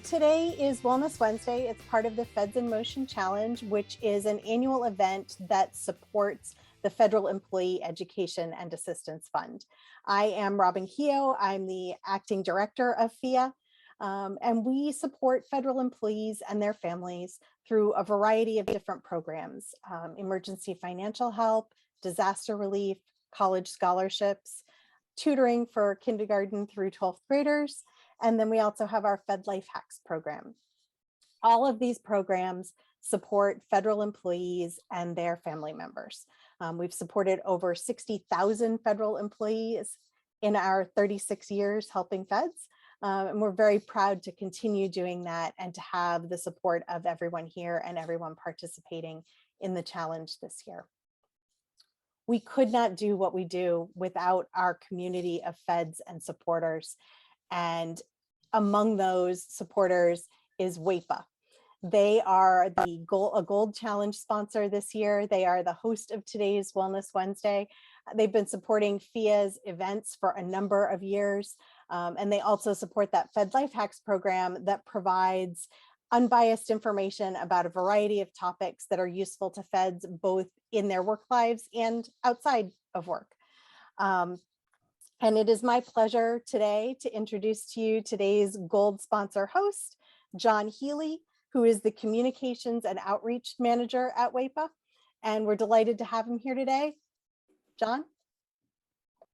Today is Wellness Wednesday. It's part of the Feds in Motion Challenge, which is an annual event that supports the Federal Employee Education and Assistance Fund. I am Robin Keogh. I'm the acting director of FEA, and we support federal employees and their families through a variety of different programs: emergency financial help, disaster relief, college scholarships, tutoring for kindergarten through 12th graders, and then we also have our Fed Life Hacks program. All of these programs support federal employees and their family members. We've supported over 60,000 federal employees in our 36 years helping feds. And we're very proud to continue doing that and to have the support of everyone here and everyone participating in the challenge this year. We could not do what we do without our community of feds and supporters. And among those supporters is WEPA. They are a Gold Challenge sponsor this year. They are the host of today's Wellness Wednesday. They've been supporting FEA's events for a number of years. And they also support that Fed Life Hacks program that provides unbiased information about a variety of topics that are useful to feds, both in their work lives and outside of work. And it is my pleasure today to introduce to you today's Gold sponsor host, John Healy, who is the Communications and Outreach Manager at WEPA. And we're delighted to have him here today. John?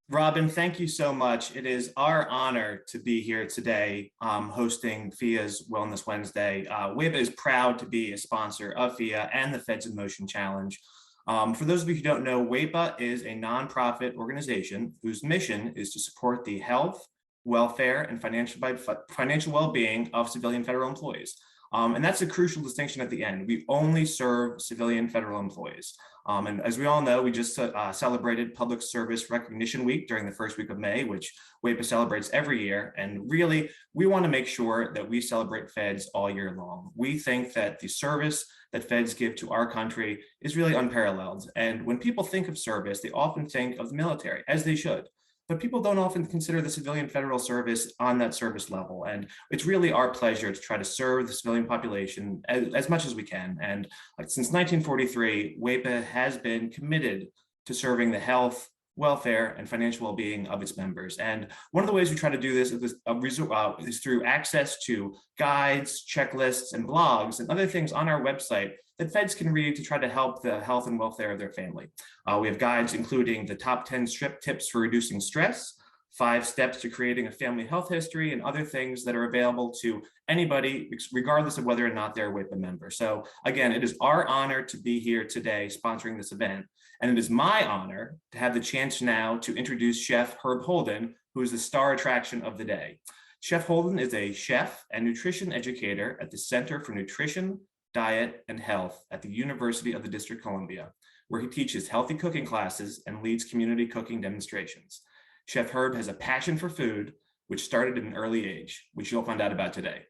Robin, thank you so much. It is our honor to be here today hosting FEA's Wellness Wednesday. WEPA is proud to be a sponsor of FEA and the Feds in Motion Challenge. For those of you who don't know, WEPA is a nonprofit organization whose mission is to support the health, welfare, and financial well-being of civilian federal employees. And that's a crucial distinction at the end. We only serve civilian federal employees. And as we all know, we just celebrated Public Service Recognition Week during the first week of May, which WEPA celebrates every year. And really, we want to make sure that we celebrate feds all year long. We think that the service that feds give to our country is really unparalleled. And when people think of service, they often think of the military, as they should. But people don't often consider the civilian federal service on that service level. And it's really our pleasure to try to serve the civilian population as much as we can. And since 1943, WEPA has been committed to serving the health, welfare, and financial well-being of its members. And one of the ways we try to do this is through access to guides, checklists, and blogs, and other things on our website that feds can read to try to help the health and welfare of their family. We have guides including the top 10 tips for reducing stress, 5 steps to creating a family health history, and other things that are available to anybody, regardless of whether or not they're a WEPA member. So again, it is our honor to be here today sponsoring this event. And it is my honor to have the chance now to introduce Chef Herb Holden, who is the star attraction of the day. Chef Holden is a chef and nutrition educator at the Center for Nutrition, Diet, and Health at the University of the District of Columbia, where he teaches healthy cooking classes and leads community cooking demonstrations. Chef Herb has a passion for food, which started at an early age, which you'll find out about today.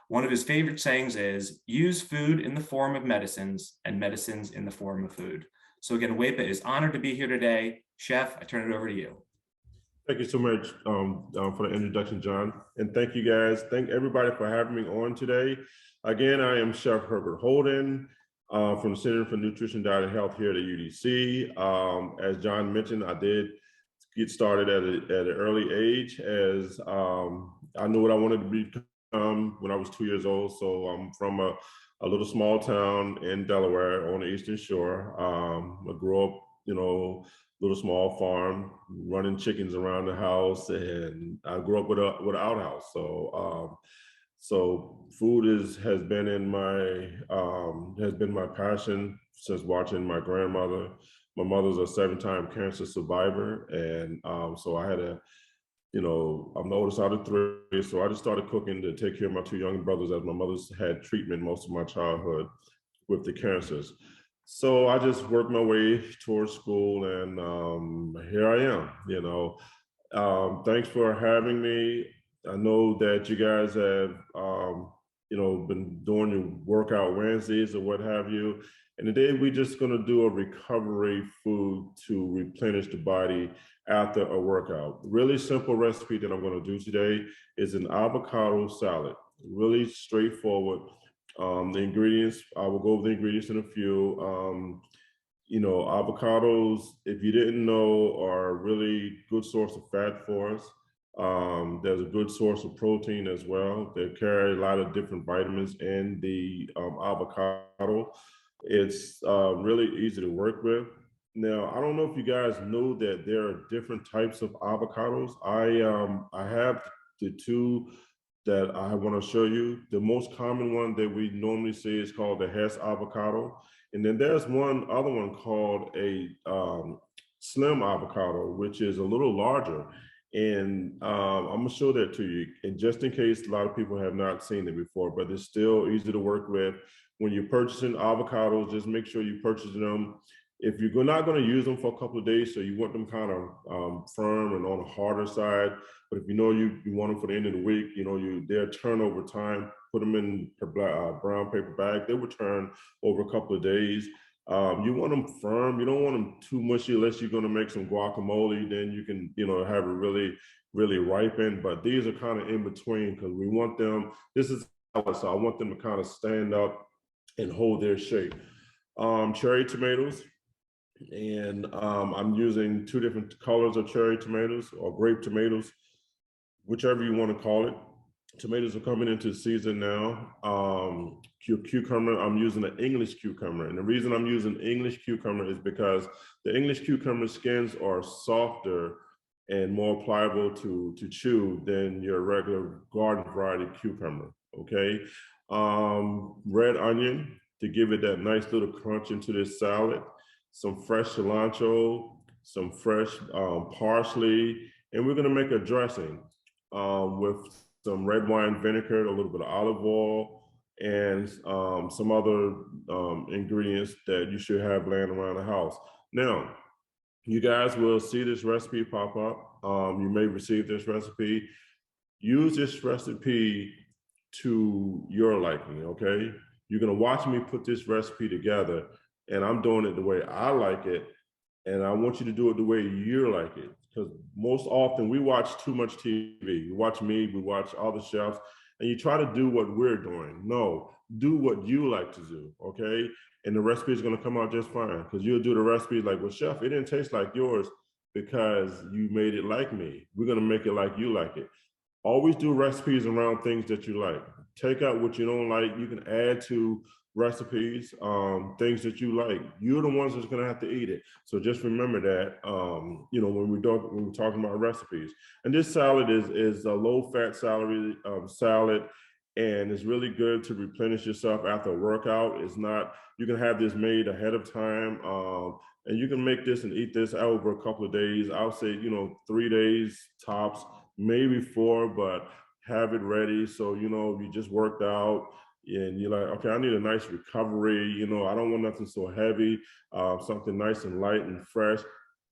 One of his favorite sayings is, use food in the form of medicines and medicines in the form of food. So again, WEPA is honored to be here today. Chef, I turn it over to you. Thank you so much for the introduction, John. And thank you guys. Thank everybody for having me on today. Again, I am Chef Herbert Holden from the Center for Nutrition, Diet, and Health here at the UDC. As John mentioned, I did get started at an early age, as I knew what I wanted to become when I was 2 years old. So I'm from a little small town in Delaware on the Eastern Shore. I grew up, little small farm, running chickens around the house, and I grew up with an outhouse. So food has been my passion since watching my grandmother. My mother's a 7-time cancer survivor, and so I had I'm the oldest out of 3, so I just started cooking to take care of my 2 younger brothers, as my mother's had treatment most of my childhood with the cancers. So I just worked my way towards school, and here I am. Thanks for having me. I know that you guys have, been doing your workout Wednesdays or what have you. And today we're just going to do a recovery food to replenish the body after a workout. Really simple recipe that I'm going to do today is an avocado salad. really straightforward. The ingredients, I will go over the ingredients in a few. Avocados, if you didn't know, are a really good source of fat for us. There's a good source of protein as well. They carry a lot of different vitamins in the avocado. It's really easy to work with. Now, I don't know if you guys know that there are different types of avocados. I have the two that I want to show you. The most common one that we normally see is called the Hess avocado. And then there's one other one called a slim avocado, which is a little larger. And I'm gonna show that to you. And just in case a lot of people have not seen it before, but it's still easy to work with. When you're purchasing avocados, just make sure you purchase them. If you're not going to use them for a couple of days, so you want them kind of firm and on the harder side, but if you know you want them for the end of the week, they'll turn over time. Put them in a brown paper bag. They will turn over a couple of days. You want them firm. You don't want them too mushy unless you're going to make some guacamole. Then you can, have it really, really ripen. But these are kind of in between because we want them. This is salad, so I want them to kind of stand up and hold their shape. Cherry tomatoes. And I'm using two different colors of cherry tomatoes or grape tomatoes, whichever you want to call it. Tomatoes are coming into season now. Cucumber, I'm using an English cucumber. And the reason I'm using English cucumber is because the English cucumber skins are softer and more pliable to chew than your regular garden variety cucumber, okay? Red onion to give it that nice little crunch into this salad. Some fresh cilantro, some fresh parsley, and we're gonna make a dressing with some red wine vinegar, a little bit of olive oil, and some other ingredients that you should have laying around the house. Now, you guys will see this recipe pop up. You may receive this recipe. Use this recipe to your liking, okay? You're gonna watch me put this recipe together, and I'm doing it the way I like it, and I want you to do it the way you like it. Because most often we watch too much TV. We watch me, we watch other chefs, and you try to do what we're doing. No, do what you like to do, okay? And the recipe is gonna come out just fine, because you'll do the recipe like, well, chef, it didn't taste like yours because you made it like me. We're gonna make it like you like it. Always do recipes around things that you like. Take out what you don't like. You can add to recipes, things that you like. You're the ones that's gonna have to eat it. So just remember that, when we're talking about recipes. And this salad is a low-fat salad, and it's really good to replenish yourself after a workout. It's not, you can have this made ahead of time, and you can make this and eat this over a couple of days. I'll say, 3 days tops, maybe 4, but have it ready. So, you just worked out and you're like, okay, I need a nice recovery. I don't want nothing so heavy, something nice and light and fresh.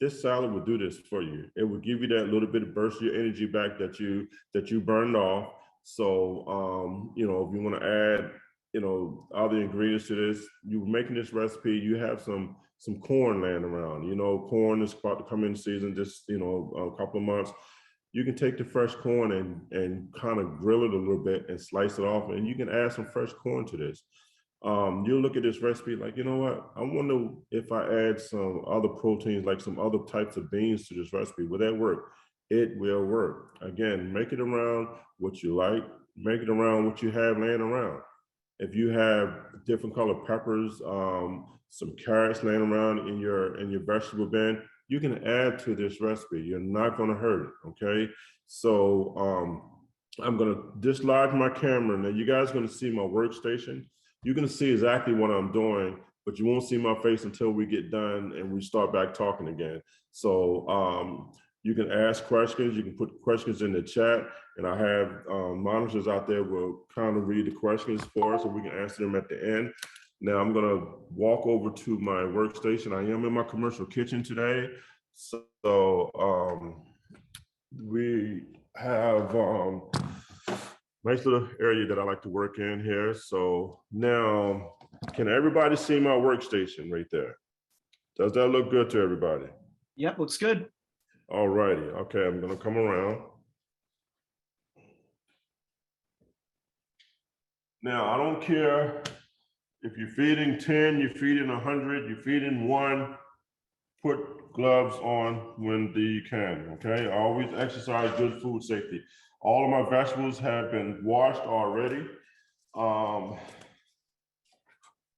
This salad will do this for you. It will give you that little bit of burst of your energy back that you burned off. So, if you want to add, other ingredients to this, you're making this recipe, you have some corn laying around. Corn is about to come in season, just, a couple of months. You can take the fresh corn and kind of grill it a little bit and slice it off, and you can add some fresh corn to this. You'll look at this recipe like, you know what? I wonder if I add some other proteins, like some other types of beans to this recipe, will that work? It will work. Again, make it around what you like, make it around what you have laying around. If you have different colored peppers, some carrots laying around in your vegetable bin, you can add to this recipe. You're not going to hurt it, okay? So I'm going to dislodge my camera. Now you guys are going to see my workstation. You're going to see exactly what I'm doing, but you won't see my face until we get done and we start back talking again. So you can ask questions. You can put questions in the chat, and I have monitors out there will kind of read the questions for us, so we can answer them at the end. Now I'm gonna walk over to my workstation. I am in my commercial kitchen today. So we have nice little area that I like to work in here. So now, can everybody see my workstation right there? Does that look good to everybody? Yep, looks good. All righty, okay, I'm gonna come around. Now, I don't care if you're feeding 10, you're feeding 100, you're feeding 1, put gloves on when you can, okay? Always exercise good food safety. All of my vegetables have been washed already.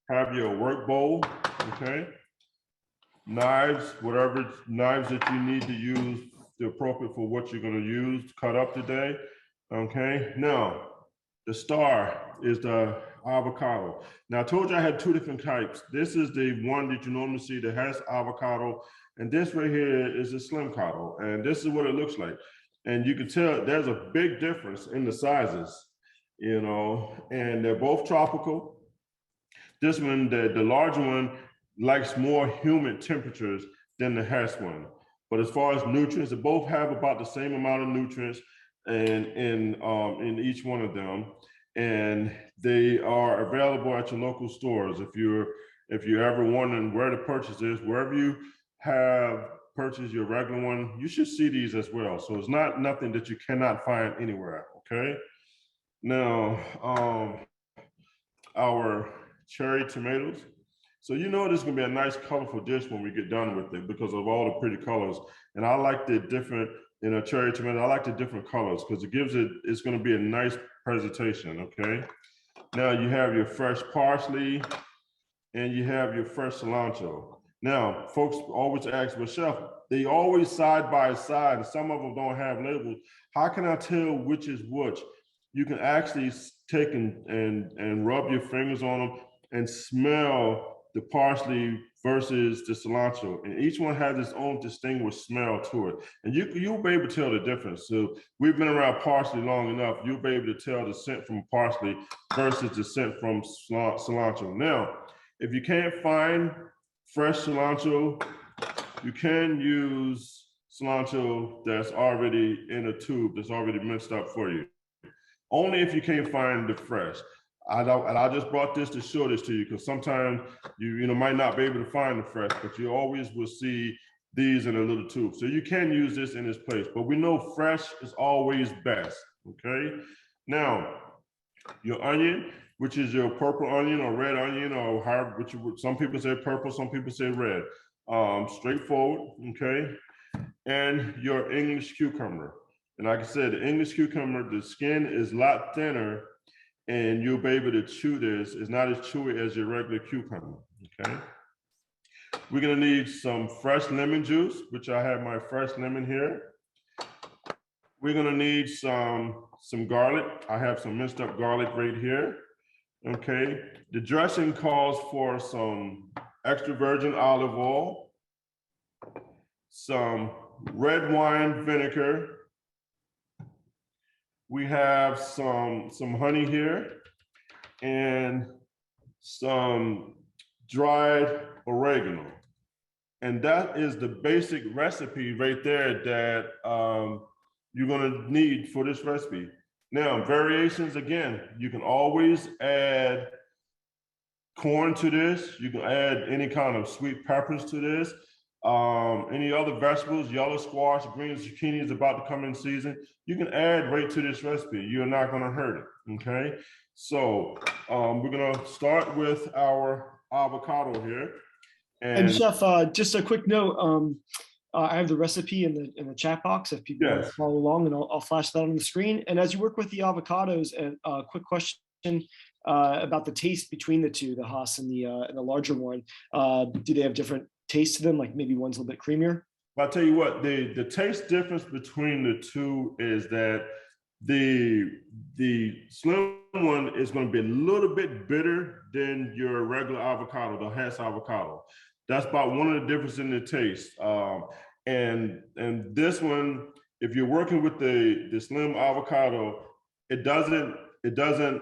Have your work bowl, okay? Knives, whatever knives that you need to use, they're appropriate for what you're gonna use to cut up today, okay? Now, the star is the avocado. Now, I told you I had 2 different types. This is the one that you normally see that has avocado, and this right here is a slim avocado, and this is what it looks like. And you can tell there's a big difference in the sizes, you know, and they're both tropical. This one, the larger one, likes more humid temperatures than the Hess one. But as far as nutrients, they both have about the same amount of nutrients in each one of them, and they are available at your local stores. If you're ever wondering where to purchase this, wherever you have purchased your regular one, you should see these as well. So it's not nothing that you cannot find anywhere. Okay. Now, our cherry tomatoes. So you know this is gonna be a nice colorful dish when we get done with it because of all the pretty colors. And I like the different, cherry tomato, I like the different colors because it gives it's gonna be a nice presentation, okay? Now you have your fresh parsley and you have your fresh cilantro. Now, folks always ask, well, Chef, they always side by side and some of them don't have labels. How can I tell which is which? You can actually take and rub your fingers on them and smell the parsley versus the cilantro, and each one has its own distinguished smell to it, and you'll be able to tell the difference. So we've been around parsley long enough, you'll be able to tell the scent from parsley versus the scent from cilantro. Now, if you can't find fresh cilantro, you can use cilantro that's already in a tube, that's already minced up for you. Only if you can't find the fresh. I just brought this to show this to you because sometimes you might not be able to find the fresh, but you always will see these in a little tube. So you can use this in this place, but we know fresh is always best, okay? Now, your onion, which is your purple onion or red onion, or however, some people say purple, some people say red. Straightforward, okay? And your English cucumber. And like I said, the English cucumber, the skin is a lot thinner and you'll be able to chew this. It's not as chewy as your regular cucumber, okay? We're gonna need some fresh lemon juice, which I have my fresh lemon here. We're gonna need some garlic. I have some minced up garlic right here, okay? The dressing calls for some extra virgin olive oil, some red wine vinegar. We have some honey here and some dried oregano. And that is the basic recipe right there that you're gonna need for this recipe. Now, variations, again, you can always add corn to this. You can add any kind of sweet peppers to this. Any other vegetables, yellow squash, green zucchini is about to come in season. You can add right to this recipe. You're not gonna hurt it, okay? So we're gonna start with our avocado here. And Chef, just a quick note, I have the recipe in the chat box if people want to follow along, and I'll flash that on the screen. And as you work with the avocados, and a quick question about the taste between the two, the Hass and the larger one. Do they have different taste to them? Like maybe one's a little bit creamier? I'll tell you what, the taste difference between the two is that the slim one is going to be a little bit bitter than your regular avocado, the Hess avocado. That's about one of the differences in the taste. And this one, if you're working with the slim avocado, it doesn't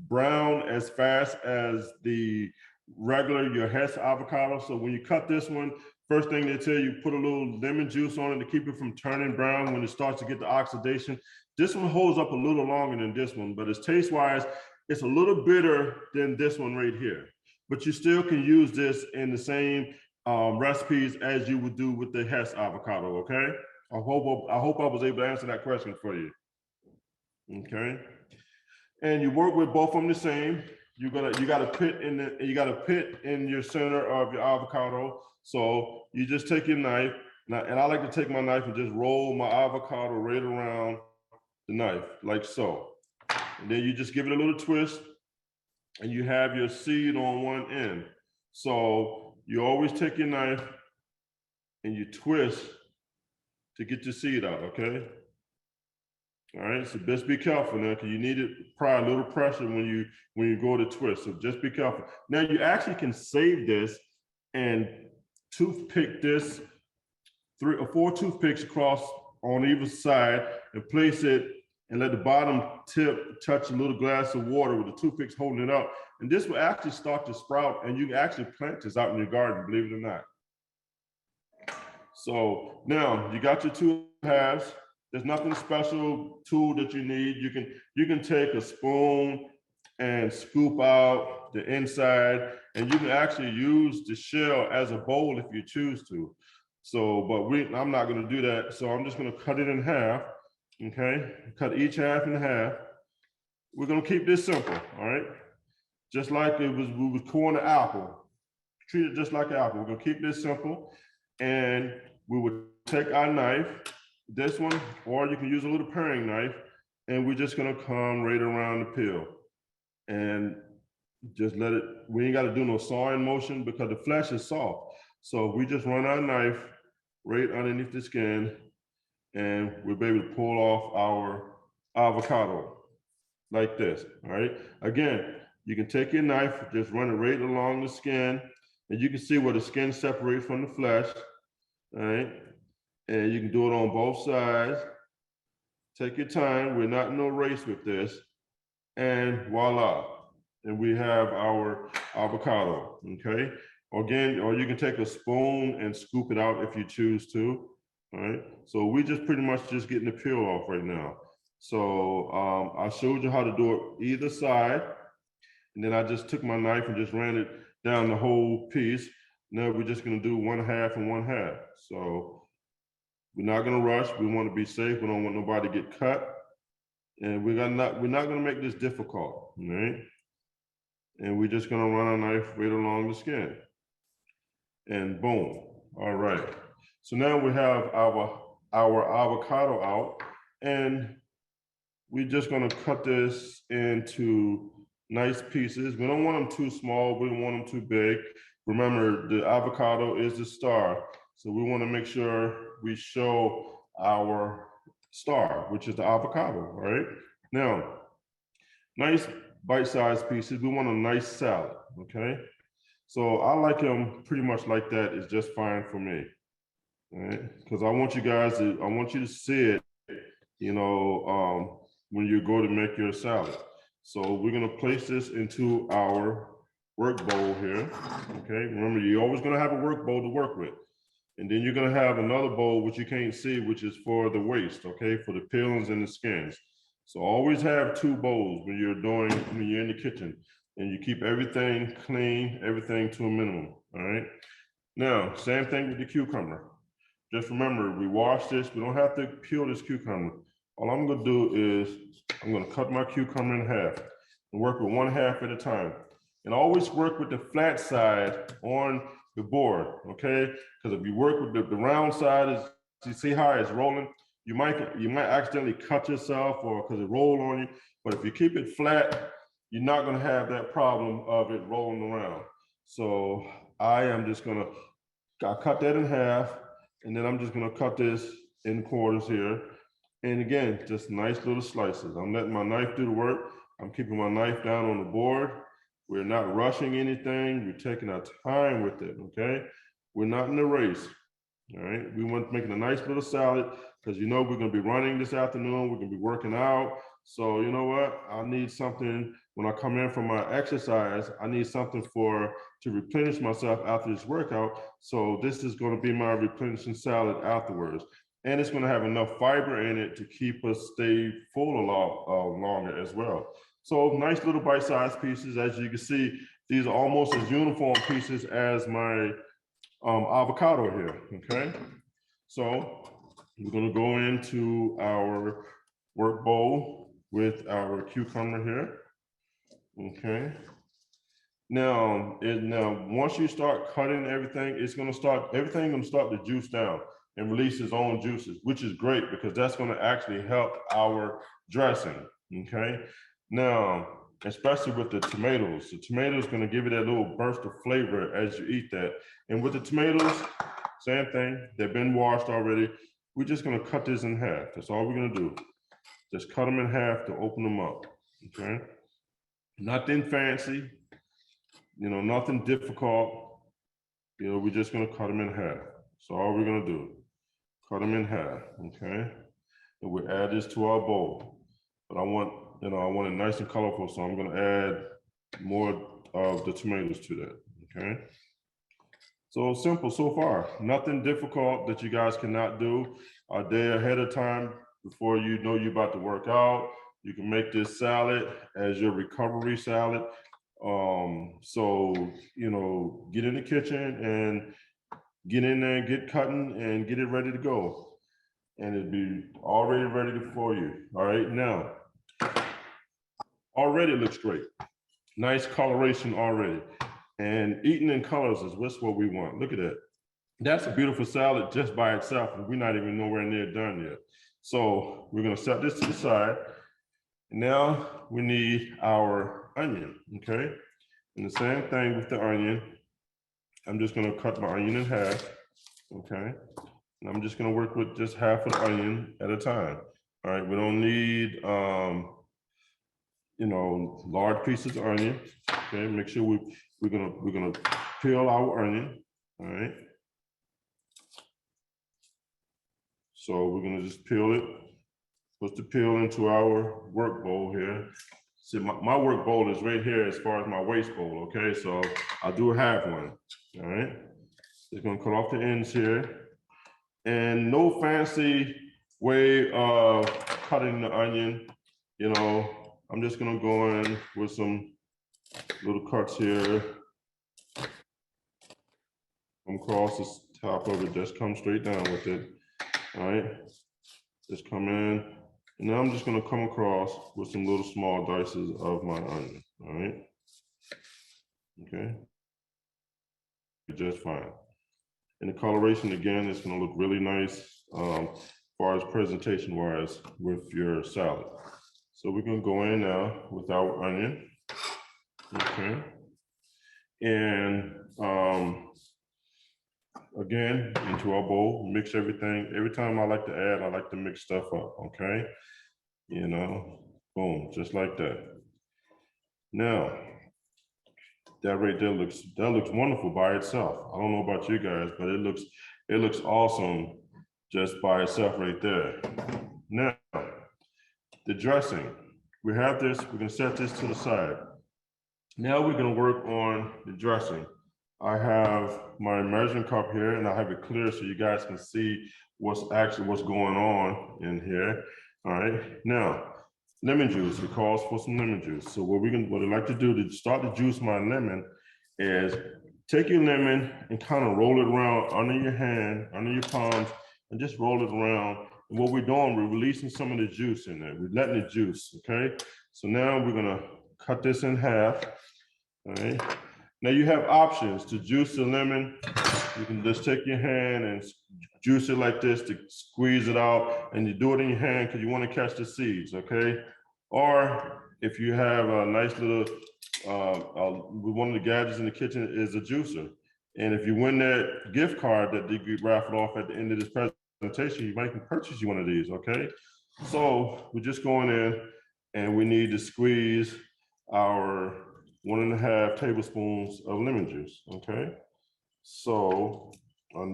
brown as fast as the regular your Hess avocado. So when you cut this one, first thing they tell you, put a little lemon juice on it to keep it from turning brown when it starts to get the oxidation. This one holds up a little longer than this one, but it's taste-wise, it's a little bitter than this one right here. But you still can use this in the same recipes as you would do with the Hess avocado, okay? I hope I was able to answer that question for you. Okay. and you work with both of them the same. You got a pit in your center of your avocado. So you just take your knife, and I like to take my knife and just roll my avocado right around the knife, like so. And then you just give it a little twist, and you have your seed on one end. So you always take your knife and you twist to get your seed out, okay? All right, so just be careful now, because you need to apply a little pressure when you go to twist. So just be careful. Now you actually can save this and toothpick this 3 or 4 toothpicks across on either side and place it and let the bottom tip touch a little glass of water with the toothpicks holding it up. And this will actually start to sprout, and you can actually plant this out in your garden, believe it or not. So now you got your 2 halves. There's nothing special tool that you need. You can take a spoon and scoop out the inside, and you can actually use the shell as a bowl if you choose to. So, but I'm not going to do that. So I'm just going to cut it in half. Okay, cut each half in half. We're going to keep this simple. All right, just like we was coring an apple. Treat it just like an apple. We're going to keep this simple, and we would take our knife, this one, or you can use a little paring knife, and we're just gonna come right around the peel and just let it, we ain't gotta do no sawing motion because the flesh is soft. So we just run our knife right underneath the skin, and we'll be able to pull off our avocado like this, all right? Again, you can take your knife, just run it right along the skin, and you can see where the skin separates from the flesh, all right? And you can do it on both sides. Take your time. We're not in no race with this. And voila. And we have our avocado, okay? Again, or you can take a spoon and scoop it out if you choose to, all right? So we just pretty much just getting the peel off right now. So I showed you how to do it either side. And then I just took my knife and just ran it down the whole piece. Now we're just gonna do 1/2 and 1/2. So we're not gonna rush. We want to be safe. We don't want nobody to get cut, and we're not gonna make this difficult, right? And we're just gonna run our knife right along the skin, and boom. All right. So now we have our avocado out, and we're just gonna cut this into nice pieces. We don't want them too small. We don't want them too big. Remember, the avocado is the star. So we want to make sure we show our star, which is the avocado, all right? Now, nice bite-sized pieces. We want a nice salad, okay? So I like them pretty much like that. It's just fine for me, all right? Because I want you to see it, you know, when you go to make your salad. So we're gonna place this into our work bowl here, okay? Remember, you're always gonna have a work bowl to work with. And then you're gonna have another bowl, which you can't see, which is for the waste, okay? For the peelings and the skins. So always have 2 bowls when you're in the kitchen, and you keep everything clean, everything to a minimum, all right? Now, same thing with the cucumber. Just remember, we wash this, we don't have to peel this cucumber. All I'm gonna do is, I'm gonna cut my cucumber in half and work with 1/2 at a time. And always work with the flat side on the board, okay? Because if you work with the round side, you see how it's rolling, you might accidentally cut yourself or because it rolled on you. But if you keep it flat, you're not gonna have that problem of it rolling around. So I cut that in half, and then I'm just gonna cut this in quarters here. And again, just nice little slices. I'm letting my knife do the work. I'm keeping my knife down on the board. We're not rushing anything. We're taking our time with it, okay? We're not in a race, all right? We want making a nice little salad because you know we're gonna be running this afternoon. We're gonna be working out. So you know what? I need something when I come in from my exercise. I need something to replenish myself after this workout. So this is gonna be my replenishing salad afterwards. And it's gonna have enough fiber in it to keep us stay full a lot longer as well. So nice little bite-sized pieces. As you can see, these are almost as uniform pieces as my avocado here, okay? So we're gonna go into our work bowl, with our cucumber here. Okay. Now, once you start cutting everything, everything gonna start to juice down and release its own juices, which is great because that's gonna actually help our dressing, okay? Now, especially with the tomatoes gonna give you that little burst of flavor as you eat that. And with the tomatoes, same thing, they've been washed already. We're just gonna cut this in half. That's all we're gonna do. Just cut them in half to open them up, okay? Nothing fancy. Nothing difficult. We're just gonna cut them in half. So all we're gonna do, cut them in half, okay? And we add this to our bowl. But I want it nice and colorful, so I'm gonna add more of the tomatoes to that, okay? So simple so far. Nothing difficult that you guys cannot do a day ahead of time before you know you're about to work out. You can make this salad as your recovery salad. So get in the kitchen and get in there and get cutting and get it ready to go, and it'll be already ready for you. All right, now already looks great, nice coloration already, and eating in colors is what we want. Look at that. That's a beautiful salad just by itself, and we're not even nowhere near done yet. So we're gonna set this to the side. Now we need our onion, okay? And the same thing with the onion. I'm just gonna cut my onion in half, okay? And I'm just gonna work with just half of the onion at a time. All right, we don't need, large pieces of onion, okay? Make sure we're gonna peel our onion, all right? So we're gonna just peel it. Put the peel into our work bowl here. See, my work bowl is right here as far as my waste bowl, okay? So I do have one, all right? Just gonna cut off the ends here. And no fancy way of cutting the onion, I'm just gonna go in with some little cuts here. Come across the top of it, just come straight down with it, all right? Just come in. And now I'm just gonna come across with some little small dices of my onion, all right? Okay, just fine. And the coloration, again, is gonna look really nice as far as presentation-wise with your salad. So we're gonna go in now with our onion, okay? And again, into our bowl, mix everything. Every time I like to add, I like to mix stuff up, okay? Boom, just like that. Now, that right there looks wonderful by itself. I don't know about you guys, but it looks awesome just by itself right there. Now, the dressing. We have this, we're gonna set this to the side. Now we're gonna work on the dressing. I have my measuring cup here, and I have it clear so you guys can see what's going on in here. All right, now, lemon juice, it calls for some lemon juice. So what I like to do to start to juice my lemon is take your lemon and kind of roll it around under your hand, under your palms, and just roll it around. And what we're doing, we're releasing some of the juice in there. We're letting it juice, okay? So now we're gonna cut this in half, all right? Now you have options to juice the lemon. You can just take your hand and juice it like this to squeeze it out, and you do it in your hand because you want to catch the seeds, okay? Or if you have a nice little, one of the gadgets in the kitchen is a juicer. And if you win that gift card that they get raffled off at the end of this presentation, you might can purchase you one of these, okay? So we're just going in and we need to squeeze our 1.5 tablespoons of lemon juice, okay? So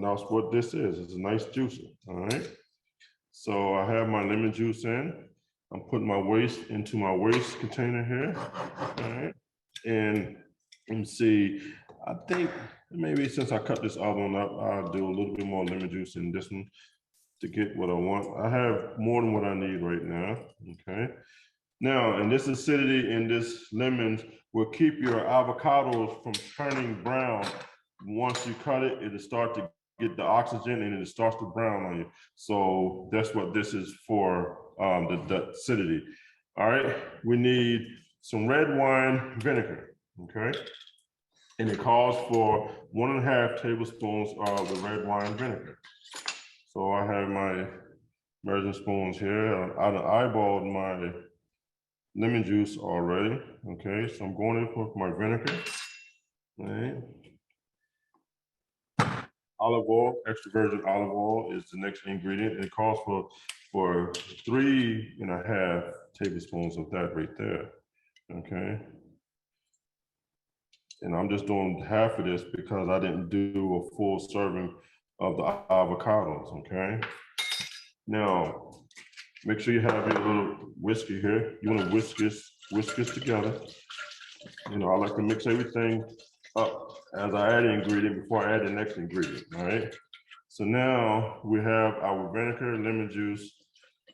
that's what this is. It's a nice juicer, all right? So I have my lemon juice in. I'm putting my waste into my waste container here, all right? And let me see, I think maybe since I cut this other one up, I'll do a little bit more lemon juice in this one to get what I want. I have more than what I need right now, okay? Now, and this acidity in this lemon will keep your avocados from turning brown. Once you cut it, it'll start to get the oxygen and it starts to brown on you. So that's what this is for, the acidity. All right, we need some red wine vinegar, okay? And it calls for 1.5 tablespoons of the red wine vinegar. So I have my measuring spoons here. I eyeballed my lemon juice already, okay? So I'm going in with my vinegar, all right? Olive oil, extra virgin olive oil is the next ingredient. It calls for 3.5 tablespoons of that right there, okay? And I'm just doing half of this because I didn't do a full serving of the avocados, okay? Now, make sure you have your little whisker here. You want to whisk this together. You know, I like to mix everything up as I add an ingredient before I add the next ingredient, all right? So now we have our vinegar, lemon juice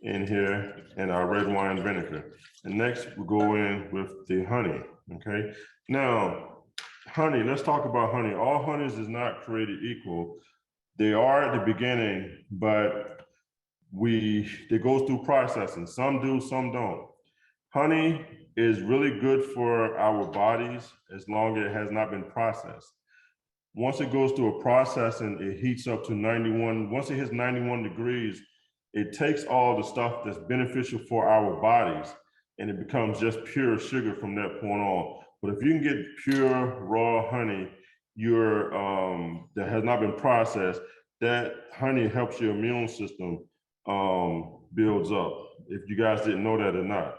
in here, and our red wine vinegar. And next we go in with the honey, okay? Now, honey, let's talk about honey. All honeys is not created equal. They are at the beginning, but it goes through processing. Some do, some don't. Honey is really good for our bodies as long as it has not been processed. Once it goes through a processing, it heats up to 91. Once it hits 91 degrees, it takes all the stuff that's beneficial for our bodies and it becomes just pure sugar from that point on. But if you can get pure raw honey, that has not been processed, that honey helps your immune system builds up, if you guys didn't know that or not.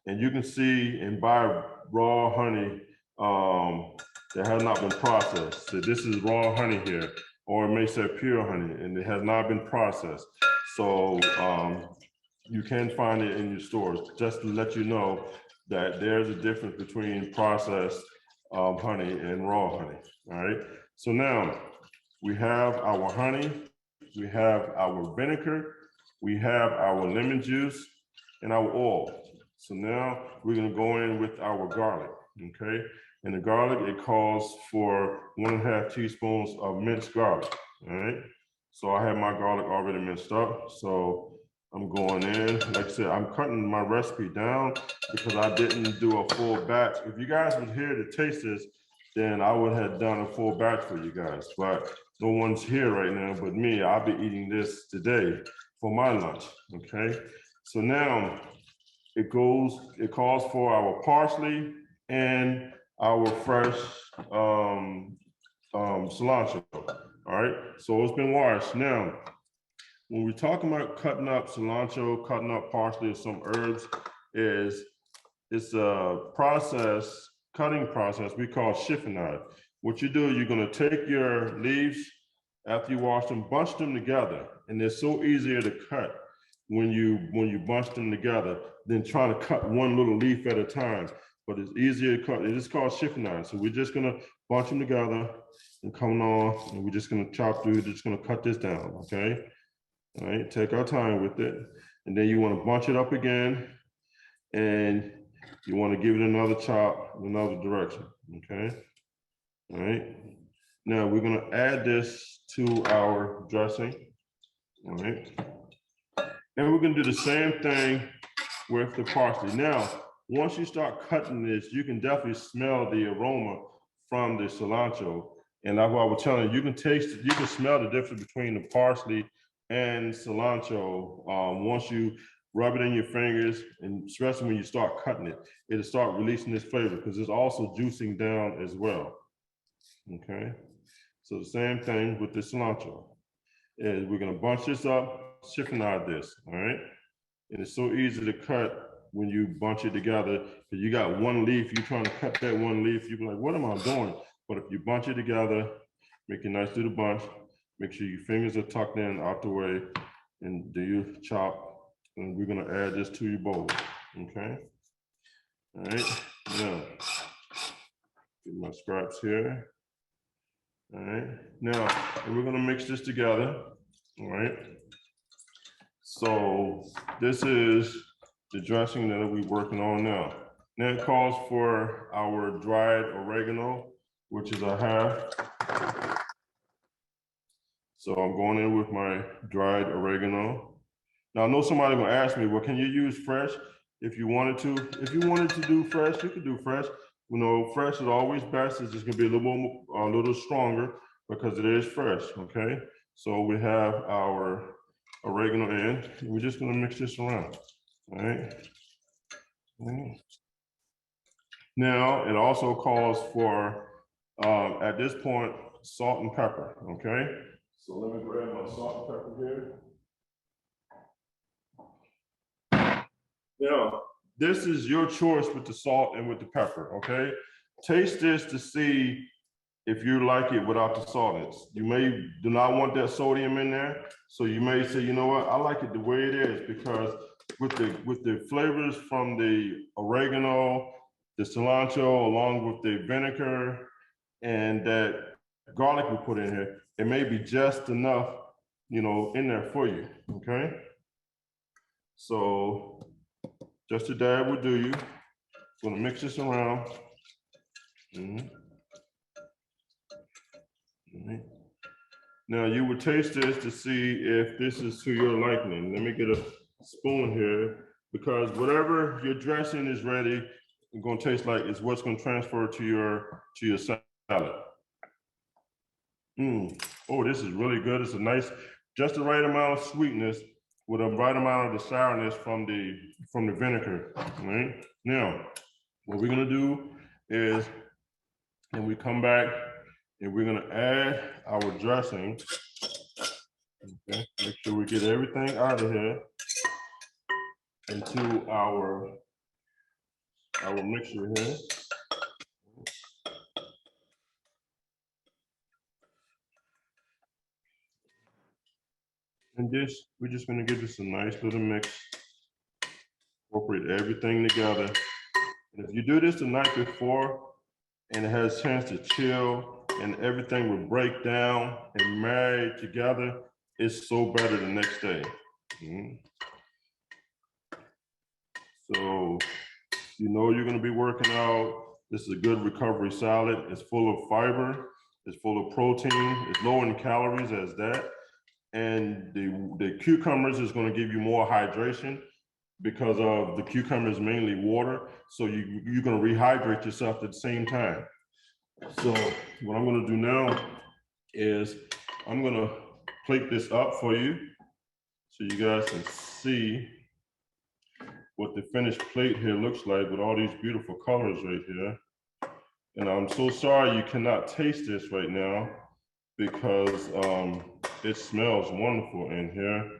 And you can see and buy raw honey that has not been processed. So this is raw honey here, or it may say pure honey, and it has not been processed. So you can find it in your stores. Just to let you know that there's a difference between processed honey and raw honey, all right? So now we have our honey, we have our vinegar, we have our lemon juice, and our oil. So now we're gonna go in with our garlic, okay? And the garlic, it calls for 1.5 teaspoons of minced garlic, all right? So I have my garlic already minced up. So I'm going in, like I said, I'm cutting my recipe down because I didn't do a full batch. If you guys were here to taste this, then I would have done a full batch for you guys, but no one's here right now but me. I'll be eating this today for my lunch, okay? So now it calls for our parsley and our fresh cilantro, all right? So it's been washed. Now, when we're talking about cutting up cilantro, cutting up parsley or some herbs, it's a cutting process we call chiffonade. What you do, you're gonna take your leaves after you wash them, bunch them together, and they're so easier to cut when you bunch them together than trying to cut one little leaf at a time. But it's easier to cut. It's called chiffonade. So we're just gonna bunch them together and come on, and we're just gonna chop through. Just gonna cut this down, okay? All right, take our time with it, and then you want to bunch it up again, and you want to give it another chop in another direction, okay? All right. Now we're gonna add this to our dressing, all right? And we're gonna do the same thing with the parsley. Now, once you start cutting this, you can definitely smell the aroma from the cilantro. And like what I was telling you, you can smell the difference between the parsley and cilantro once you rub it in your fingers, and especially when you start cutting it, it'll start releasing this flavor because it's also juicing down as well, okay? So the same thing with the cilantro is we're gonna bunch this up, chiffonade this, all right? And it's so easy to cut when you bunch it together, because you got one leaf, you're trying to cut that one leaf, you'll be like, what am I doing? But if you bunch it together, make a nice little bunch, make sure your fingers are tucked in out the way, and do your chop, and we're gonna add this to your bowl, okay? All right, now, get my scraps here. All right, now, we're gonna mix this together, all right? So this is the dressing that we're working on now. Now it calls for our dried oregano, which is a half. So I'm going in with my dried oregano. Now I know somebody will ask me, well, can you use fresh? if you wanted to do fresh, you could do fresh. You know, fresh is always best. It's just gonna be a little stronger because it is fresh. Okay, so we have our oregano in, and we're just gonna mix this around. All right. Now it also calls for at this point salt and pepper. Okay, so let me grab my salt and pepper here. Now, this is your choice with the salt and with the pepper, okay? Taste this to see if you like it without the saltiness. You may do not want that sodium in there, so you may say, you know what, I like it the way it is, because with the flavors from the oregano, the cilantro, along with the vinegar and that garlic we put in here, it may be just enough, you know, in there for you, okay? So just a dab will do you. Gonna mix this around. Now you would taste this to see if this is to your liking. Let me get a spoon here, because whatever your dressing is ready, it's gonna taste like it's what's gonna transfer to your salad. Oh, this is really good. It's a nice, just the right amount of sweetness with a right amount of the sourness from the vinegar. Right now, what we're gonna do is, when we come back, and we're gonna add our dressing. Okay, make sure we get everything out of here into our mixture here. And this, we're just gonna give this a nice little mix, incorporate everything together. And if you do this the night before, and it has a chance to chill, and everything will break down and marry together, it's so better the next day. So, you know you're gonna be working out. This is a good recovery salad. It's full of fiber, it's full of protein, it's low in calories as that. And the cucumbers is gonna give you more hydration, because of the cucumbers mainly water. So you're gonna rehydrate yourself at the same time. So what I'm gonna do now is I'm gonna plate this up for you so you guys can see what the finished plate here looks like with all these beautiful colors right here. And I'm so sorry you cannot taste this right now, because it smells wonderful in here.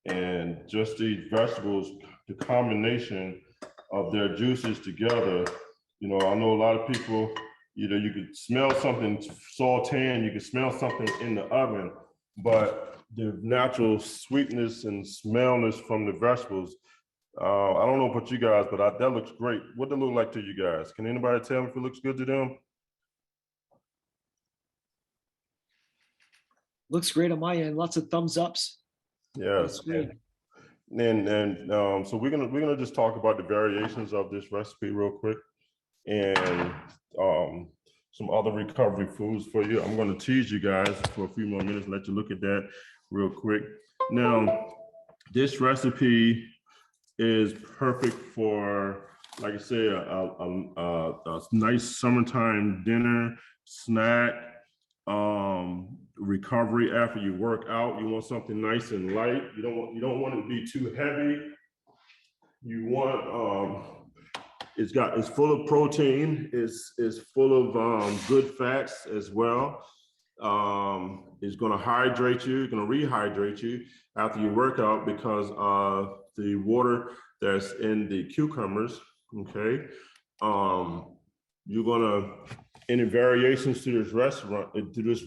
And just these vegetables, the combination of their juices together, you know, I know a lot of people, you know, you could smell something sauteing, you could smell something in the oven, but the natural sweetness and smellness from the vegetables, I don't know about you guys, but that looks great. What does it look like to you guys? Can anybody tell me if it looks good to them? Looks great on my end. Lots of thumbs ups. Yes. And so we're gonna just talk about the variations of this recipe real quick, and some other recovery foods for you. I'm gonna tease you guys for a few more minutes, let you look at that real quick. Now, this recipe is perfect for, like I say, a nice summertime dinner snack. Recovery after you work out. You want something nice and light. You don't want it to be too heavy. You want it's full of protein. It's full of good fats as well. It's going to hydrate you. It's going to rehydrate you after you work out, because the water that's in the cucumbers. Okay. You're gonna, any variations to this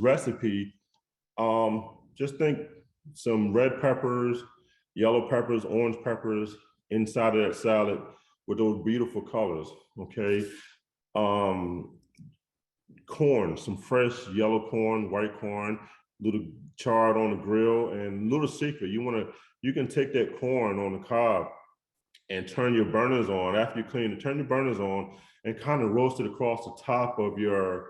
recipe, just think some red peppers, yellow peppers, orange peppers inside of that salad with those beautiful colors. Okay. Corn, some fresh yellow corn, white corn, little charred on the grill. And little secret, you can take that corn on the cob and turn your burners on. After you clean it, turn your burners on and kind of roast it across the top of the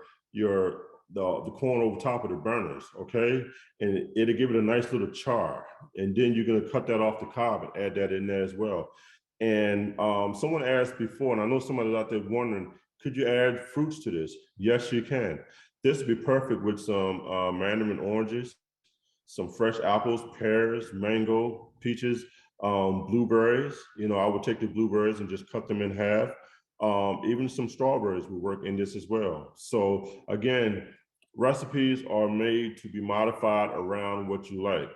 corn over top of the burners, okay? And it'll give it a nice little char. And then you're gonna cut that off the cob and add that in there as well. And someone asked before, and I know somebody's out there wondering, could you add fruits to this? Yes, you can. This would be perfect with some mandarin oranges, some fresh apples, pears, mango, peaches, blueberries. You know, I would take the blueberries and just cut them in half. Even some strawberries would work in this as well. So again, recipes are made to be modified around what you like.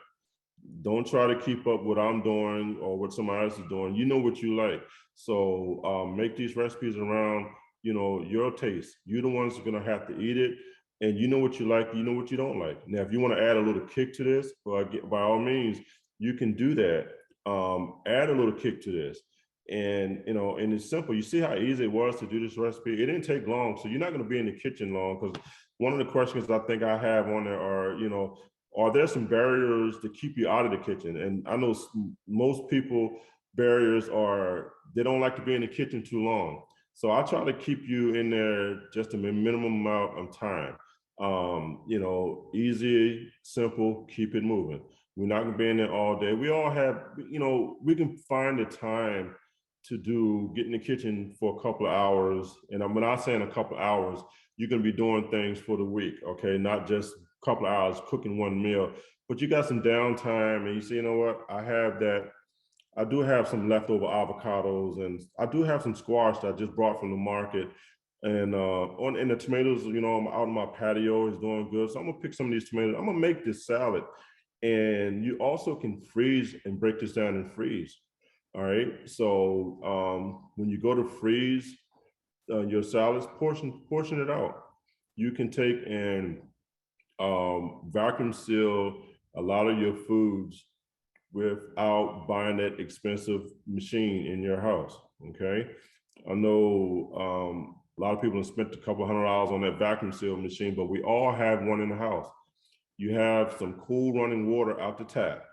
Don't try to keep up what I'm doing or what somebody else is doing. You know what you like. So make these recipes around, you know, your taste. You're the ones who are gonna have to eat it. And you know what you like, you know what you don't like. Now, if you want to add a little kick to this, by all means, you can do that. Add a little kick to this. And you know, and it's simple. You see how easy it was to do this recipe. It didn't take long. So you're not going to be in the kitchen long, because one of the questions I think I have on there are, you know, are there some barriers to keep you out of the kitchen? And I know most people barriers are they don't like to be in the kitchen too long. So I try to keep you in there just a minimum amount of time. You know, easy, simple, keep it moving. We're not gonna be in there all day. We all have, you know, we can find the time to get in the kitchen for a couple of hours. And when I say in a couple of hours, you're gonna be doing things for the week, okay? Not just a couple of hours cooking one meal, but you got some downtime and you say, you know what, I do have some leftover avocados, and I do have some squash that I just brought from the market. And and the tomatoes, you know, I'm out on my patio is doing good. So I'm gonna pick some of these tomatoes. I'm gonna make this salad. And you also can freeze and break this down and freeze. All right. So when you go to freeze your salads, portion it out. You can take and vacuum seal a lot of your foods without buying that expensive machine in your house. Okay. I know a lot of people have spent a couple $100 on that vacuum seal machine, but we all have one in the house. You have some cool running water out the tap.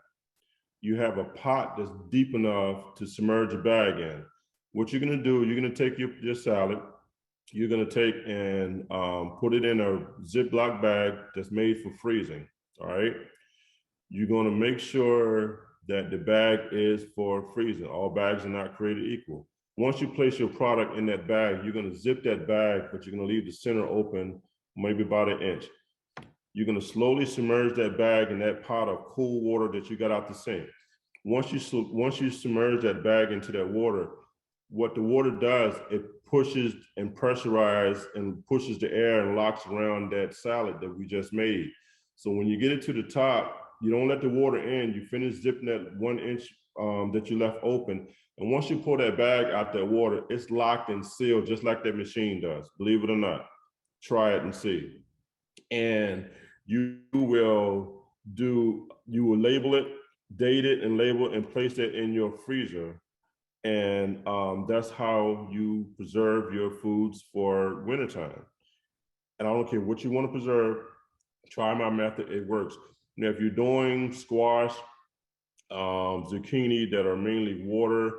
You have a pot that's deep enough to submerge a bag in. What you're gonna do, you're gonna take your salad, you're gonna take and put it in a Ziploc bag that's made for freezing, all right? You're gonna make sure that the bag is for freezing. All bags are not created equal. Once you place your product in that bag, you're gonna zip that bag, but you're gonna leave the center open, maybe about 1 inch. You're gonna slowly submerge that bag in that pot of cool water that you got out the sink. Once you submerge that bag into that water, what the water does, it pushes and pressurizes and pushes the air and locks around that salad that we just made. So when you get it to the top, you don't let the water in, you finish zipping that 1 inch that you left open. And once you pull that bag out that water, it's locked and sealed just like that machine does, believe it or not. Try it and see. And you will label it, date it and label it and place it in your freezer. And that's how you preserve your foods for wintertime. And I don't care what you want to preserve, try my method, it works. Now, if you're doing squash, zucchini that are mainly water,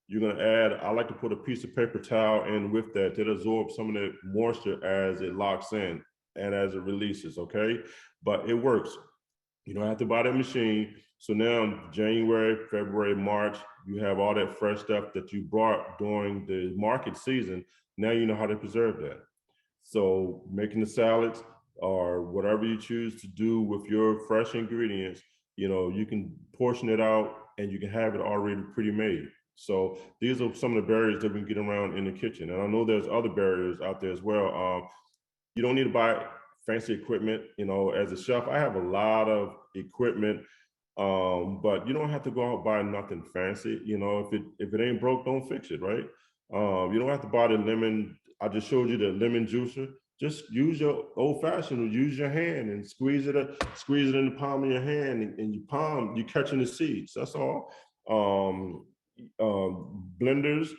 you're gonna add, I like to put a piece of paper towel in with that to absorb some of the moisture as it locks in and as it releases, okay? But it works. You don't have to buy that machine. So now January, February, March, you have all that fresh stuff that you brought during the market season. Now you know how to preserve that. So making the salads or whatever you choose to do with your fresh ingredients, you know, you can portion it out and you can have it already pre-made. So these are some of the barriers that we can get around in the kitchen. And I know there's other barriers out there as well. You don't need to buy fancy equipment. You know, as a chef, I have a lot of equipment, but you don't have to go out and buy nothing fancy. You know, if it ain't broke, don't fix it, right? You don't have to buy the lemon. I just showed you the lemon juicer. Just use your old fashioned, use your hand and squeeze it in the palm of your hand, and you catching the seeds. That's all. Blenders,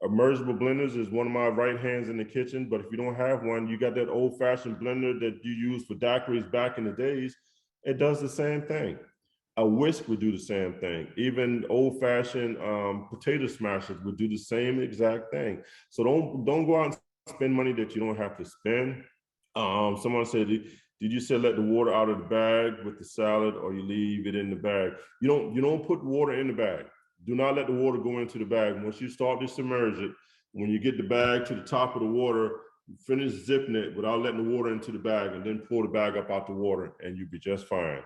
immersible blenders is one of my right hands in the kitchen, but if you don't have one, you got that old fashioned blender that you used for daiquiris back in the days. It does the same thing. A whisk would do the same thing. Even old fashioned potato smashers would do the same exact thing. So don't go out and spend money that you don't have to spend. Someone said, did you say let the water out of the bag with the salad, or you leave it in the bag? You don't put water in the bag. Do not let the water go into the bag. Once you start to submerge it, when you get the bag to the top of the water, finish zipping it without letting the water into the bag, and then pull the bag up out the water, and you'll be just fine.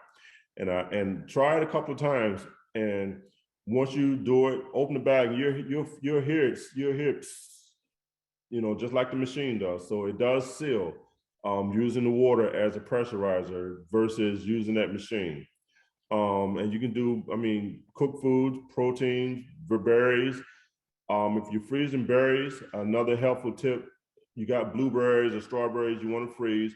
And try it a couple of times. And once you do it, open the bag, and you'll hear it, just like the machine does. So it does seal, using the water as a pressurizer versus using that machine. And you can do, cooked foods, proteins, berries. If you're freezing berries, another helpful tip, you got blueberries or strawberries you want to freeze,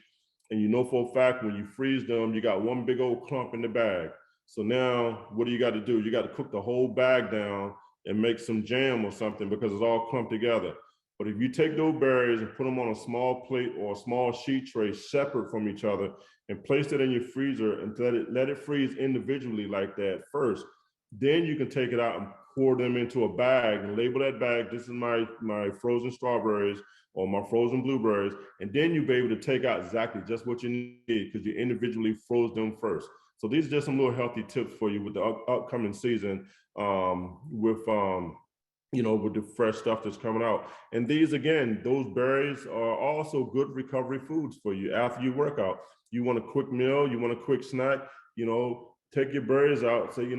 and you know for a fact when you freeze them, you got one big old clump in the bag. So now what do you got to do? You got to cook the whole bag down and make some jam or something because it's all clumped together. But if you take those berries and put them on a small plate or a small sheet tray separate from each other and place it in your freezer and let it freeze individually like that first, then you can take it out and pour them into a bag and label that bag, this is my frozen strawberries or my frozen blueberries, and then you'll be able to take out exactly just what you need because you individually froze them first. So these are just some little healthy tips for you with the upcoming season, with the fresh stuff that's coming out. And these, again, those berries are also good recovery foods for you after you work out. You want a quick meal, you want a quick snack, take your berries out, say,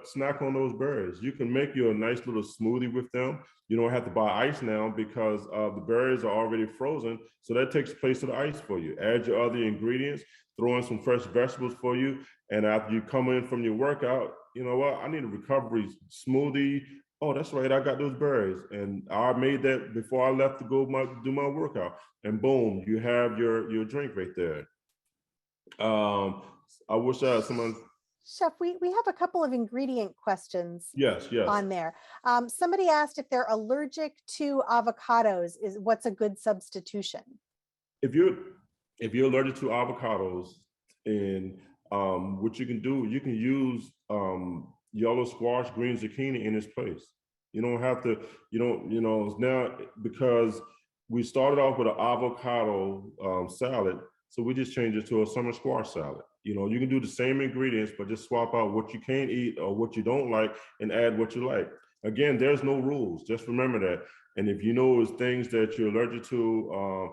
snack on those berries. You can make you a nice little smoothie with them. You don't have to buy ice now because the berries are already frozen. So that takes place of the ice for you. Add your other ingredients, throw in some fresh vegetables for you. And after you come in from your workout, you know what? I need a recovery smoothie. Oh, that's right, I got those berries. And I made that before I left to go do my workout. And boom, you have your drink right there. I wish someone... Chef, we have a couple of ingredient questions. Yes. On there. Somebody asked if they're allergic to avocados, what's a good substitution? If you're allergic to avocados, and what you can do, you can use yellow squash, green zucchini in its place. You don't have to, now because we started off with an avocado salad, so we just changed it to a summer squash salad. You can do the same ingredients, but just swap out what you can't eat or what you don't like and add what you like. Again, there's no rules. Just remember that. And if you know it's things that you're allergic to,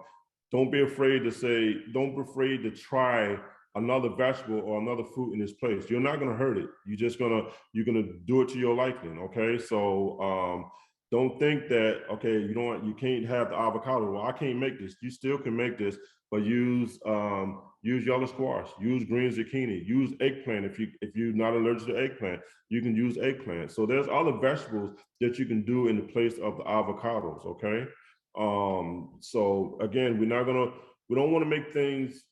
don't be afraid to try another vegetable or another fruit in this place. You're not going to hurt it. You're going to do it to your liking. Okay. So, don't think that, okay, you can't have the avocado. Well, I can't make this. You still can make this, but use yellow squash, use green zucchini, use eggplant. If you're not allergic to eggplant, you can use eggplant. So there's other vegetables that you can do in the place of the avocados. Okay. So again, we don't want to make things.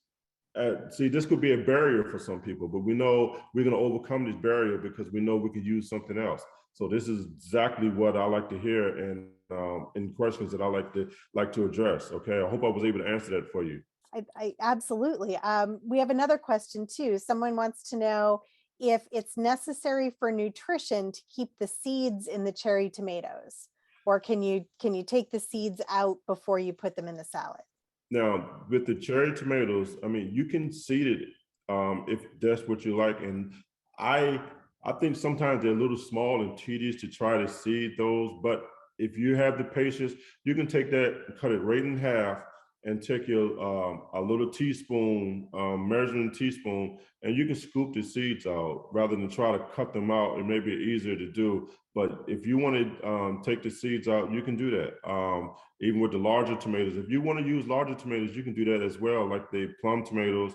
See, this could be a barrier for some people, but we know we're going to overcome this barrier because we know we could use something else. So this is exactly what I like to hear, and questions that I like to address. Okay, I hope I was able to answer that for you. I absolutely. We have another question too. Someone wants to know if it's necessary for nutrition to keep the seeds in the cherry tomatoes, or can you take the seeds out before you put them in the salad? Now, with the cherry tomatoes, you can seed it if that's what you like. And I think sometimes they're a little small and tedious to try to seed those. But if you have the patience, you can take that and cut it right in half and take your a little teaspoon, measuring teaspoon, and you can scoop the seeds out rather than try to cut them out. It may be easier to do. But if you want to take the seeds out, you can do that. Even with the larger tomatoes, if you want to use larger tomatoes, you can do that as well. Like the plum tomatoes,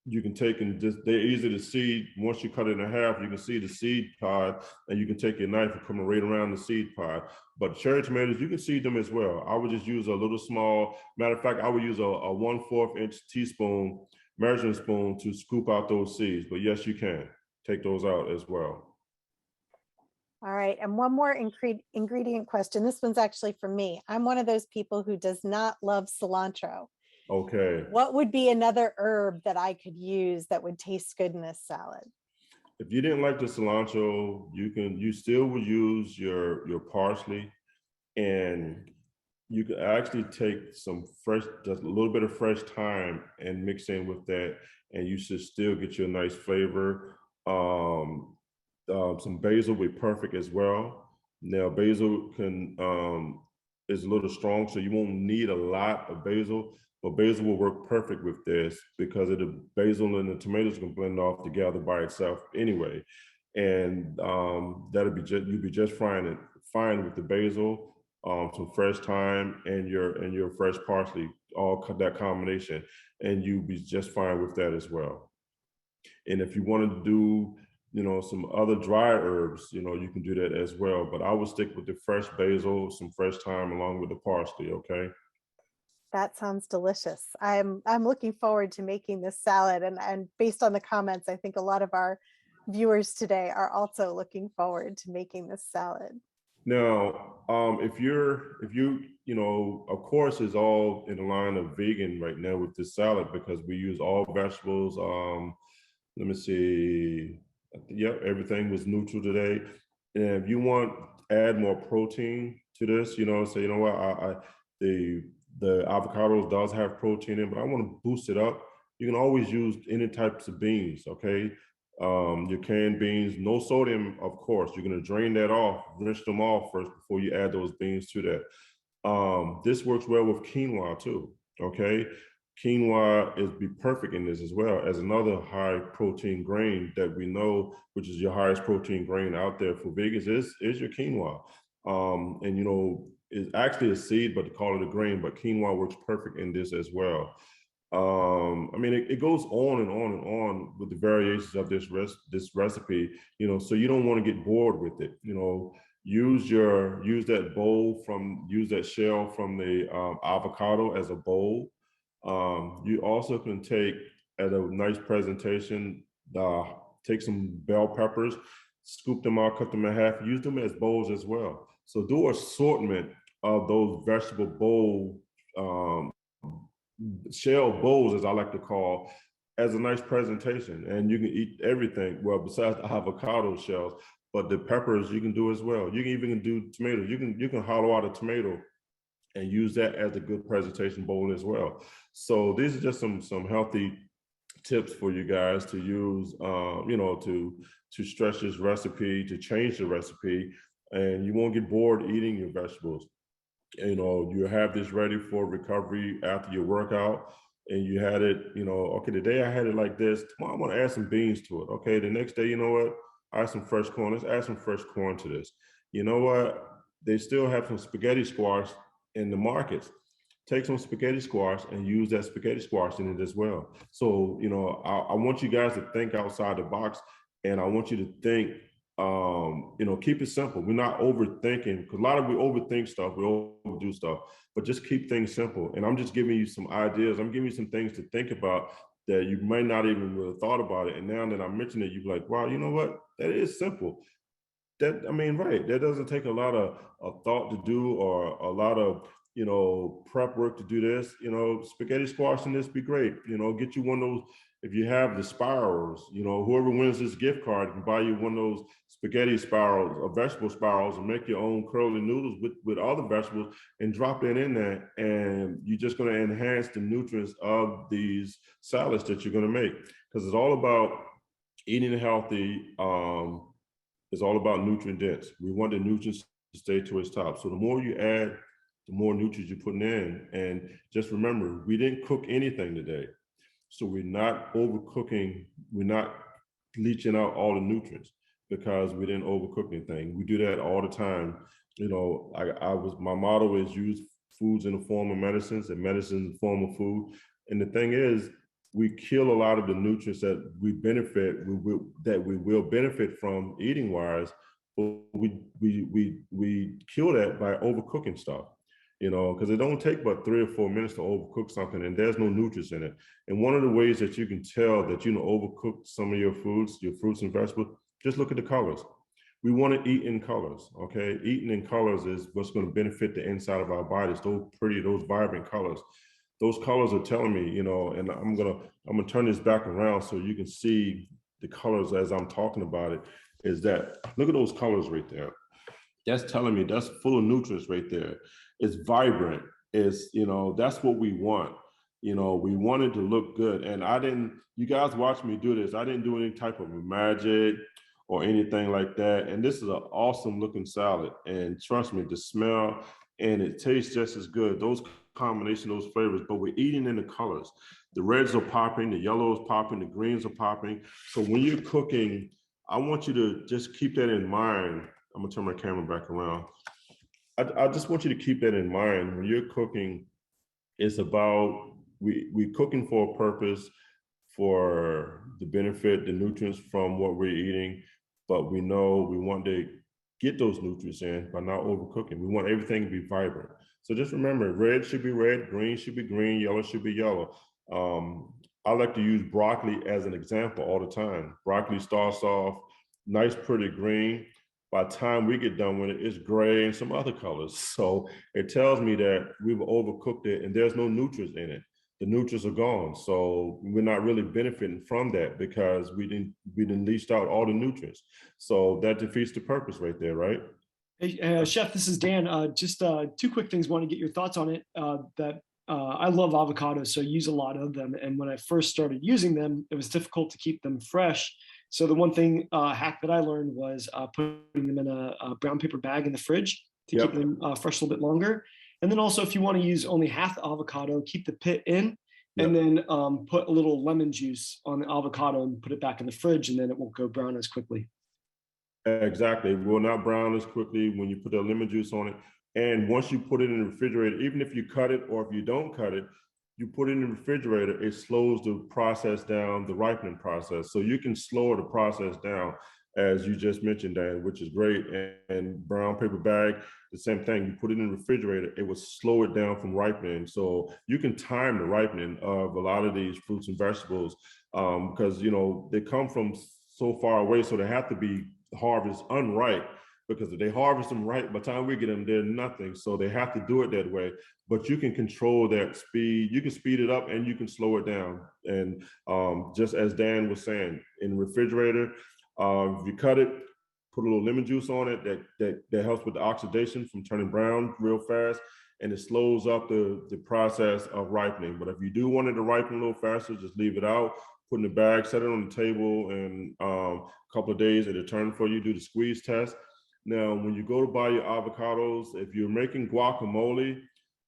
you can take and they're easy to seed. Once you cut it in half, you can see the seed pod, and you can take your knife and come right around the seed pod. But cherry tomatoes, you can seed them as well. I would just use a little small, matter of fact, I would use a 1/4 inch teaspoon measuring spoon to scoop out those seeds. But yes, you can take those out as well. All right, and one more ingredient question. This one's actually from me. I'm one of those people who does not love cilantro. Okay. What would be another herb that I could use that would taste good in this salad? If you didn't like the cilantro, you still would use your parsley, and you could actually take just a little bit of fresh thyme and mix in with that, and you should still get your nice flavor. some basil would be perfect as well. Now basil can is a little strong, so you won't need a lot of basil, but basil will work perfect with this because the basil and the tomatoes can blend off together by itself anyway. And that'll be just, you'll be just fine with the basil, some fresh thyme and your fresh parsley, that combination, and you'll be just fine with that as well. And if you wanted to do, some other dry herbs, you can do that as well. But I would stick with the fresh basil, some fresh thyme along with the parsley, okay? That sounds delicious. I'm looking forward to making this salad, and based on the comments, I think a lot of our viewers today are also looking forward to making this salad. Now, if you, of course, is all in the line of vegan right now with this salad because we use all vegetables. Let me see. Yep, everything was neutral today. And if you want to add more protein to this, say, you know what, the avocados does have protein in, but I want to boost it up. You can always use any types of beans, okay? Your canned beans, no sodium, of course. You're going to drain that off, rinse them off first before you add those beans to that. This works well with quinoa too, okay? Quinoa is be perfect in this as well as another high protein grain that we know, which is your highest protein grain out there for vegans is your quinoa. And it's actually a seed, but they call it a grain, but quinoa works perfect in this as well. I mean, it goes on and on and on with the variations of this recipe, so you don't want to get bored with it. Use that shell from the avocado as a bowl. You also can take, as a nice presentation, take some bell peppers, scoop them out, cut them in half, use them as bowls as well. So do assortment of those vegetable bowl, shell bowls, as I like to call, as a nice presentation. And you can eat everything, well, besides the avocado shells, but the peppers you can do as well. You can even do tomatoes. You can hollow out a tomato and use that as a good presentation bowl as well. So these are just some healthy tips for you guys to use, to stretch this recipe, to change the recipe, and you won't get bored eating your vegetables. You have this ready for recovery after your workout, and you had it, okay, today I had it like this. Tomorrow I'm gonna add some beans to it. Okay, the next day, you know what? I have some fresh corn. Let's add some fresh corn to this. You know what? They still have some spaghetti squash in the markets. Take some spaghetti squash and use that spaghetti squash in it as well. So, I want you guys to think outside the box, and I want you to think, keep it simple. We're not overthinking, because a lot of we overthink stuff, we overdo stuff, but just keep things simple. And I'm just giving you some ideas. I'm giving you some things to think about that you might not even really thought about it. And now that I mention it, you're like, wow, you know what? That is simple. Right. That doesn't take a lot of thought to do, or a lot of, prep work to do this. Spaghetti squash and this be great. Get you one of those. If you have the spirals, whoever wins this gift card can buy you one of those spaghetti spirals or vegetable spirals and make your own curly noodles with other vegetables and drop that in there. And you're just going to enhance the nutrients of these salads that you're going to make, because it's all about eating healthy. It's all about nutrient dense. We want the nutrients to stay to its top. So the more you add, the more nutrients you're putting in. And just remember, we didn't cook anything today. So we're not overcooking, we're not leaching out all the nutrients because we didn't overcook anything. We do that all the time. My motto is use foods in the form of medicines and medicine in the form of food. And the thing is, we kill a lot of the nutrients that we will benefit from eating wise, but we kill that by overcooking stuff. Because it don't take but 3 or 4 minutes to overcook something, and there's no nutrients in it. And one of the ways that you can tell that overcooked some of your foods, your fruits and vegetables, just look at the colors. We want to eat in colors, okay? Eating in colors is what's going to benefit the inside of our bodies. Those pretty, those vibrant colors. Those colors are telling me, and I'm gonna turn this back around so you can see the colors as I'm talking about it. Is that, look at those colors right there. That's telling me that's full of nutrients right there. It's vibrant. It's, that's what we want. We want it to look good. And you guys watch me do this. I didn't do any type of magic or anything like that. And this is an awesome looking salad. And trust me, the smell and it tastes just as good. Those combination, those flavors, but we're eating in the colors. The reds are popping, the yellows popping, the greens are popping. So when you're cooking, I want you to just keep that in mind. I'm gonna turn my camera back around. I just want you to keep that in mind when you're cooking. It's about we cooking for a purpose, for the benefit, the nutrients from what we're eating, but we know we want to get those nutrients in by not overcooking. We want everything to be vibrant. So just remember, red should be red, green should be green, yellow should be yellow. I like to use broccoli as an example all the time. Broccoli starts off nice, pretty green. By the time we get done with it, it's gray and some other colors. So it tells me that we've overcooked it and there's no nutrients in it. The nutrients are gone. So we're not really benefiting from that because we didn't leach out all the nutrients. So that defeats the purpose right there, right? Hey, Chef, this is Dan. Just two quick things. Want to get your thoughts on it. I love avocados, so I use a lot of them. And when I first started using them, it was difficult to keep them fresh. So the one thing hack that I learned was putting them in a brown paper bag in the fridge to keep them fresh a little bit longer. And then also, if you want to use only half the avocado, keep the pit in, and then put a little lemon juice on the avocado and put it back in the fridge, and then it won't go brown as quickly. Exactly. It will not brown as quickly when you put the lemon juice on it. And once you put it in the refrigerator, even if you cut it or if you don't cut it, you put it in the refrigerator, it slows the process down, the ripening process. So you can slow the process down, as you just mentioned, Dan, which is great. And brown paper bag, the same thing. You put it in the refrigerator, it will slow it down from ripening. So you can time the ripening of a lot of these fruits and vegetables because, you know, they come from so far away, so they have to be harvested unripe. Because if they harvest them right, by the time we get them, they're nothing. So they have to do it that way. But you can control that speed. You can speed it up and you can slow it down. And just as Dan was saying, in the refrigerator, if you cut it, put a little lemon juice on it, that helps with the oxidation from turning brown real fast. And it slows up the process of ripening. But if you do want it to ripen a little faster, just leave it out, put it in the bag, set it on the table, and a couple of days it'll turn for you, do the squeeze test. Now, when you go to buy your avocados, if you're making guacamole,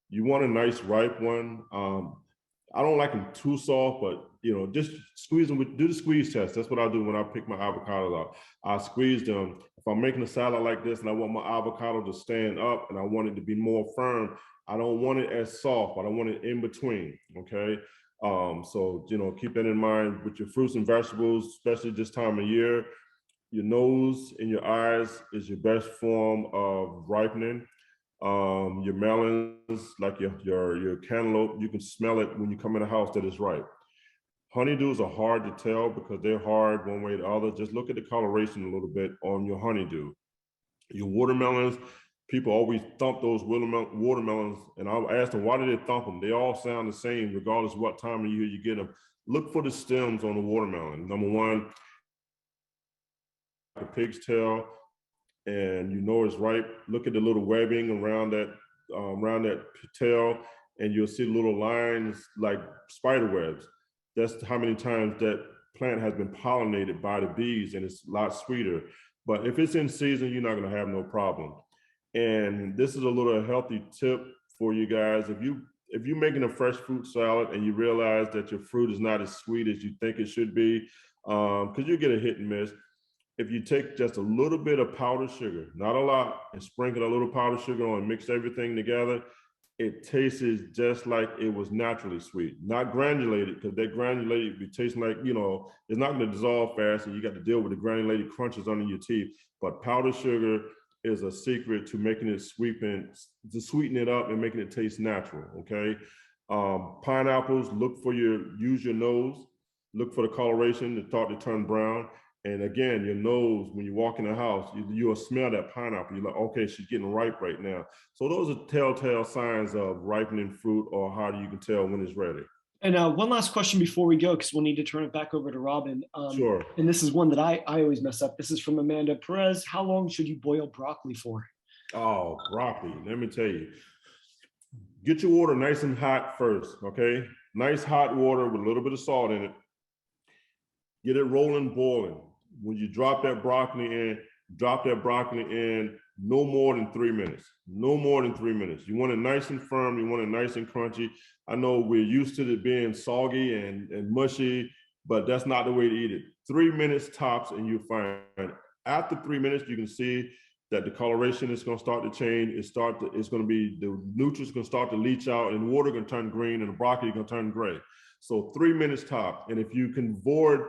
you want a nice ripe one. I don't like them too soft, but you know, just squeeze them do the squeeze test. That's what I do when I pick my avocados out. I squeeze them. If I'm making a salad like this and I want my avocado to stand up and I want it to be more firm, I don't want it as soft, but I want it in between, okay? So, you know, keep that in mind with your fruits and vegetables, especially this time of year. Your nose and your eyes is your best form of ripening. Your melons, like your cantaloupe, you can smell it when you come in the house that it's ripe. Honeydews are hard to tell because they're hard one way or the other. Just look at the coloration a little bit on your honeydew. Your watermelons, people always thump those watermelons, and I'll ask them, why do they thump them? They all sound the same regardless of what time of year you get them. Look for the stems on the watermelon. Number one, the pig's tail, and you know it's ripe. Look at the little webbing around that tail, and you'll see little lines like spider webs. That's how many times that plant has been pollinated by the bees, and it's a lot sweeter. But if it's in season, you're not going to have no problem. And this is a little healthy tip for you guys. If you're making a fresh fruit salad and you realize that your fruit is not as sweet as you think it should be, because you get a hit and miss. If you take just a little bit of powdered sugar, not a lot, and sprinkle a little powdered sugar on and mix everything together, it tastes just like it was naturally sweet. Not granulated, because that granulated be tasting like, you know, it's not going to dissolve fast and you got to deal with the granulated crunches under your teeth. But powdered sugar is a secret to making it to sweeten it up and making it taste natural, okay? Pineapples, use your nose, look for the coloration, the thought to turn brown. And again, your nose, when you walk in the house, you'll smell that pineapple. You're like, okay, she's getting ripe right now. So those are telltale signs of ripening fruit, or how you can tell when it's ready. And one last question before we go, because we'll need to turn it back over to Robin. Sure. And this is one that I always mess up. This is from Amanda Perez. How long should you boil broccoli for? Oh, broccoli. Let me tell you. Get your water nice and hot first, okay? Nice hot water with a little bit of salt in it. Get it rolling, boiling. when you drop that broccoli in no more than 3 minutes. No more than 3 minutes. You want it nice and firm. You want it nice and crunchy. I know we're used to it being soggy and mushy, but that's not the way to eat it. 3 minutes tops, and you're fine. After 3 minutes, you can see that the coloration is going to start to change. It's going to be, the nutrients going to start to leach out, and water going to turn green, and the broccoli going to turn gray. So 3 minutes top. And if you can void,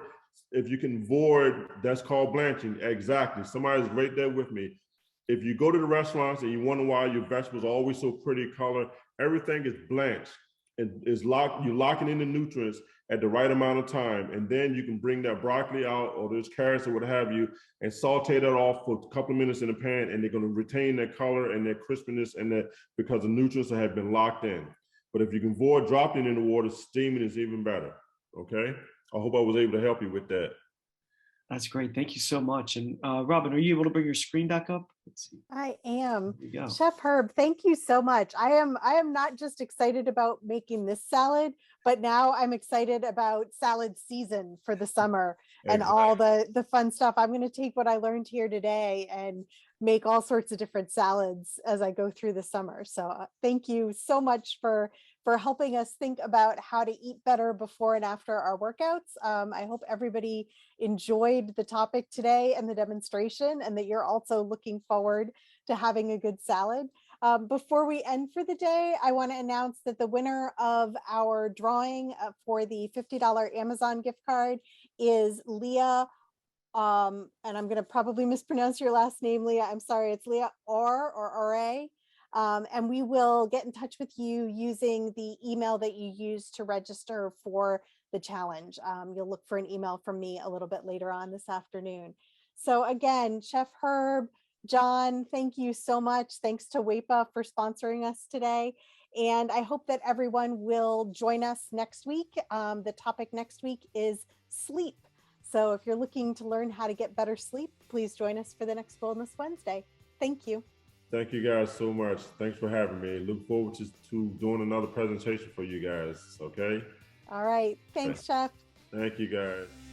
that's called blanching. Exactly. Somebody's right there with me. If you go to the restaurants and you wonder why your vegetables are always so pretty color, everything is blanched. And you're locking in the nutrients at the right amount of time. And then you can bring that broccoli out, or those carrots or what have you, and saute that off for a couple of minutes in the pan, and they're going to retain their color and their crispiness, and that because the nutrients have been locked in. But if you can avoid dropping it in the water, steaming is even better. Okay. I hope I was able to help you with that. That's great. Thank you so much. And Robin, are you able to bring your screen back up? Let's see. I am. There you go. Chef Herb, thank you so much. I am not just excited about making this salad, but now I'm excited about salad season for the summer and all the fun stuff. I'm going to take what I learned here today and make all sorts of different salads as I go through the summer. So thank you so much for helping us think about how to eat better before and after our workouts. I hope everybody enjoyed the topic today and the demonstration, and that you're also looking forward to having a good salad. Before we end for the day, I want to announce that the winner of our drawing for the $50 Amazon gift card is Leah. And I'm going to probably mispronounce your last name, Leah. I'm sorry. It's Leah Ore. And we will get in touch with you using the email that you used to register for the challenge. You'll look for an email from me a little bit later on this afternoon. So again, Chef Herb, John, thank you so much. Thanks to WEPA for sponsoring us today. And I hope that everyone will join us next week. The topic next week is sleep. So if you're looking to learn how to get better sleep, please join us for the next Wellness Wednesday. Thank you. Thank you guys so much. Thanks for having me. Look forward to doing another presentation for you guys. Okay. All right. Thanks, Chef. Thank you guys.